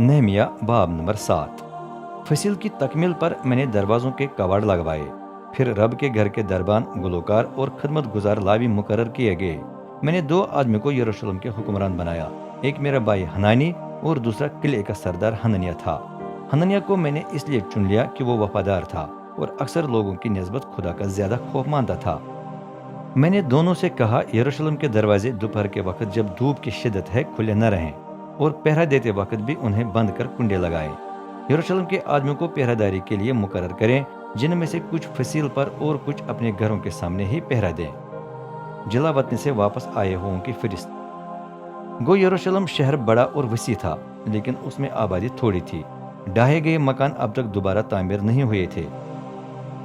नहमिया बाब नंबर 7। फसील की तकमील पर मैंने दरवाज़ों के कवाड़ लगवाए। फिर रब के घर के दरबान, गुलकार और खदमत गुजार लावी मुकर्रर किए गए। मैंने 2 आदमी को यरूशलेम के हुक्मरान बनाया। एक मेरा भाई हनानी और दूसरा किले का सरदार हननिया था। हननिया को मैंने इसलिए चुन लिया कि वो वफादार था और अक्सर लोगों की निस्बत खुदा का ज्यादा खौफ मानता था। मैंने दोनों से कहा, यरूशलेम के दरवाजे दोपहर के वक्त जब धूप की शिद्दत है खुले न रहें, और पहरा देते वक्त भी उन्हें बंद कर कुंडे लगाएं। यरूशलेम के आदमियों को पहरादारी के लिए मुकर्रर करें, जिनमें से कुछ फसील पर और कुछ अपने घरों के सामने ही पहरा दें। जिला वतन से वापस आए हुओं की फहरिस्त। गो यरूशलेम शहर बड़ा और वसी था, लेकिन उसमें आबादी थोड़ी थी। ढाहे गए मकान अब तक दोबारा तामीर नहीं हुए थे।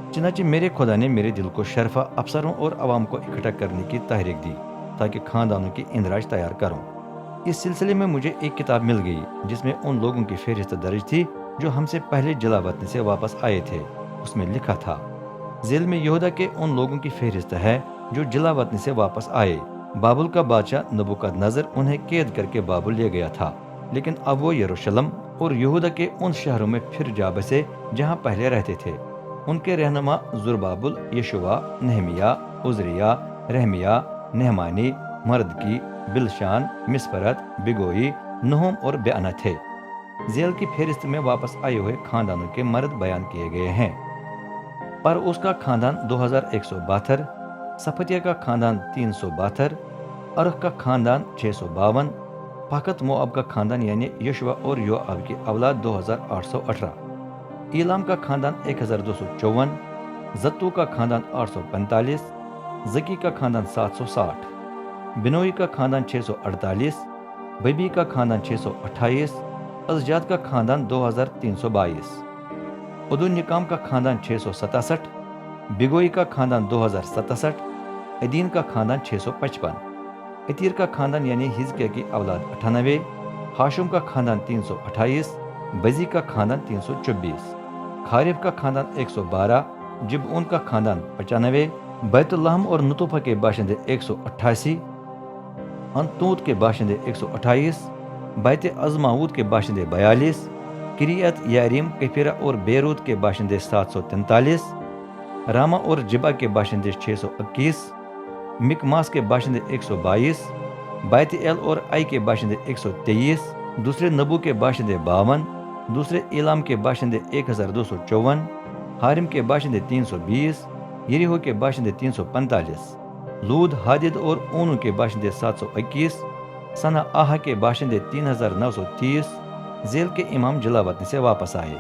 चनाचे मेरे खुदा ने मेरे दिल को शरफा अफसरों और अवाम को इकट्ठा करने की तहरीक दी, ताकि खानदानों की इंदराज तैयार करूं। इस सिलसिले में मुझे एक किताब मिल गई जिसमें उन लोगों की फहरिस्त दर्ज थी जो हमसे पहले जिला वतन से वापस आए थे। उसमें लिखा था, जेल में यहूदा के उन लोगों की फहरिस्त है जो जिला वतन से वापस आए। बाबुल का बादशाह नबूकदनेस्सर उन्हें कैद करके बाबुल ले गया था, लेकिन अब वो यरूशलेम और यहूदा के उन शहरों में फिर जा बसे जहाँ पहले रहते थे। उनके रहनुमा जुरबाबुल, यशुआ, नहमिया, उजरिया, रहमिया, नहमानी, मर्दकी, बिलशान, मिसपरत, बिगोई, नहुम और बेअना थे। जेल की फहरिस्त में वापस आए हुए खानदानों के मर्द बयान किए गए हैं। पर उसका खानदान 2172, सफतिया का खानदान 372, अरख का खानदान 652, फाकत मोअब का खानदान यानी यशुआ और योआब की औलाद 2818, ईलाम का खानदान 1254, जत्तू का खानदान 845, जकी का खानदान 760, बिनोई का खानदान 648, बबी का खानदान 628, अजजाद का खानदान 2322, उदुन्निकाम का खानदान 667, बिगोई का खानदान 2067, अदीन का खानदान 655, अतीर का खानदान यानी हिजकिया की औलाद 98, हाशुम का खानदान 328, बजी का खानदान 324, खारिफ का खानदान 112, जिबऊन का खानदान 95, बैतुल्लहम और नुतुफा के बाशिंदे 188, अनतूत के बाशिंदे 128, बैत अजमाऊद के बाशिंदे 42, किरियत यारीम, कफीरा और बेरूत के बाशिंदे 743, रामा और जिबा के बाशिंदे 621, मिकमास के बाशिंदे 122, बैत एल और आई के बाशिंदे 123, दूसरे नबू के बाशिंदे 52, दूसरे इलाम के बाशिंदे 1254, हारिम के बाशिंदे 320, यरीहो के बाशिंदे 345, लूद, हादिद और ऊनू के बाशिंदे 721, सना आहा के बाशिंदे 3930। जेल के इमाम जिला वतन से वापस आए।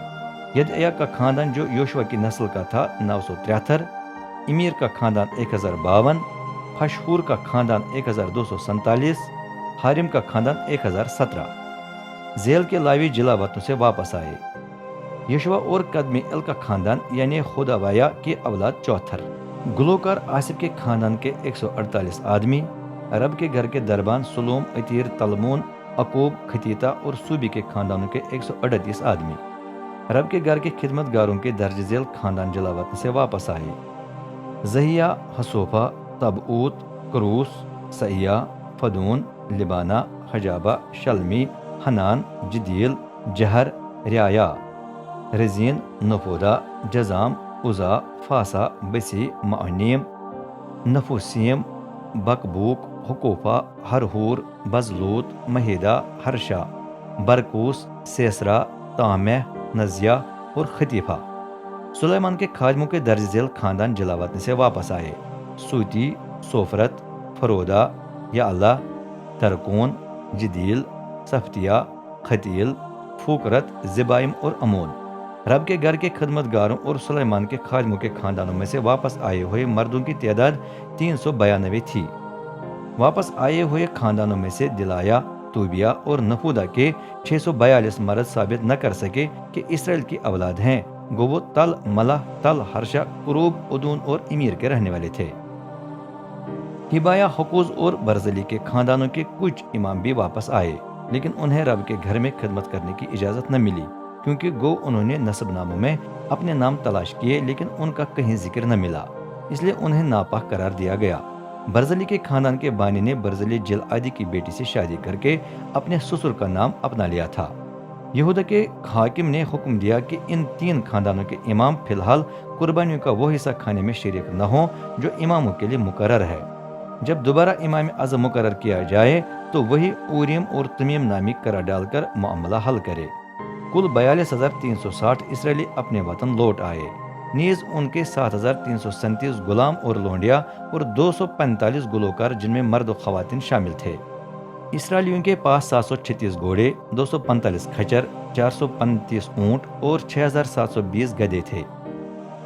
यदया का खानदान जो योशुआ की नस्ल का था 973, इमीर का खानदान 1052, हशहूर का खानदान 1247, हारिम का खानदान 1017। जेल के लावी जिला वतन से वापस आए। यशुआ और कदमी एल का खानदान यानी खुदावाया की औलाद 74, गुलकार आसिफ के खानदान के 148 आदमी, रब के घर के दरबान सुलूम, अतीर, तलमून, अकूब, खतीता और सूबी के खानदानों के 138 आदमी, रब के घर के खिदमतगारों के दर्ज झेल खानदान जिला वतन से वापस आए। जहिया, हसूफा, तबऊत, क्रूस, सहिया, फदून, लिबाना, हजाबा, शलमी, हनान, जिदील, जहर, रियाया, रजीन, नफोदा, जजाम, उज़ा, फासा, बसी, मानीम, नफुसीम, बकबूक, हुकूफा, हरहूर, बजलूत, महिदा, हर्षा, बरकूस, सेसरा, तामह, नजिया और खतीफा। सुलेमान के खादमों के दर्ज झेल खानदान जिला वतन से वापस आए। सूती, सोफरत, फरोदा, याला, तरकून, जिदील, सफ्तिया, खतील, फूकरत, ज़िबाइम और अमोन। रब के घर के खदमतगारों और सुलेमान के खादमों के खानदानों में से वापस आए हुए मर्दों की तादाद 392 थी। वापस आए हुए खानदानों में से दिलाया, तूबिया और नफूदा के 642 मर्द साबित न कर सके कि इसराइल की औलाद हैं। वो तल, मलाह, तल, हर्षा, कुरूब, उदून और इमीर के रहने वाले थे। हिबाया, हकूज और बरजली के खानदानों के कुछ इमाम भी वापस आए, लेकिन उन्हें रब के घर में खिदमत करने की इजाज़त न मिली, क्योंकि गो उन्होंने नस्बनामों में अपने नाम तलाश किए लेकिन उनका कहीं जिक्र न मिला, इसलिए उन्हें नापाक करार दिया गया। बरजली के खानदान के बानी ने बरजली जिलआदी की बेटी से शादी करके अपने ससुर का नाम अपना लिया था। یہودا کے حاکم نے حکم دیا کہ ان 3 خاندانوں کے امام فی الحال قربانیوں کا وہ حصہ کھانے میں شریک نہ ہوں جو اماموں کے لیے مقرر ہے۔ جب دوبارہ امام اعظم مقرر کیا جائے تو وہی اوریم اور تمیم نامی کرا ڈال کر معاملہ حل کرے۔ کل 42,360 اسرائیلی اپنے وطن لوٹ آئے، نیز ان کے 7,337 غلام اور لونڈیا اور 245 گلوکار جن میں مرد و خواتین شامل تھے۔ اسرائیلیوں کے پاس 736 گھوڑے، 245 کھچر، 435 اونٹ اور 6,720 گدھے تھے۔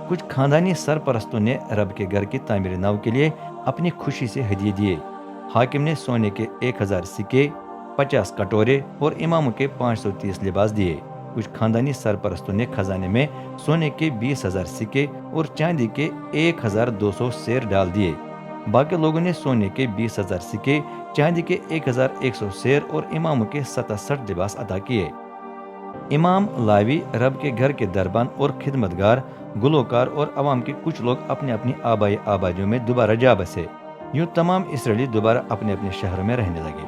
کچھ خاندانی سرپرستوں نے رب کے گھر کی تعمیر نو کے لیے اپنی خوشی سے ہدیے دیے۔ حاکم نے سونے کے 1,000 سکے، 50 کٹورے اور اماموں کے 530 لباس دیے۔ کچھ خاندانی سرپرستوں نے خزانے میں سونے کے 20,000 سکے اور چاندی کے 1,200 سیر ڈال دیے۔ باقی لوگوں نے سونے کے 20,000 سکے، چاندی کے 1,100 سیر اور اماموں کے 67 لباس عطا کیے۔ امام، لاوی، رب کے گھر کے دربان اور خدمتگار، گلوکار اور عوام کے کچھ لوگ اپنی اپنی آبائی آبادیوں میں دوبارہ جا بسے۔ یوں تمام اسرائیلی دوبارہ اپنے اپنے شہروں میں رہنے لگے۔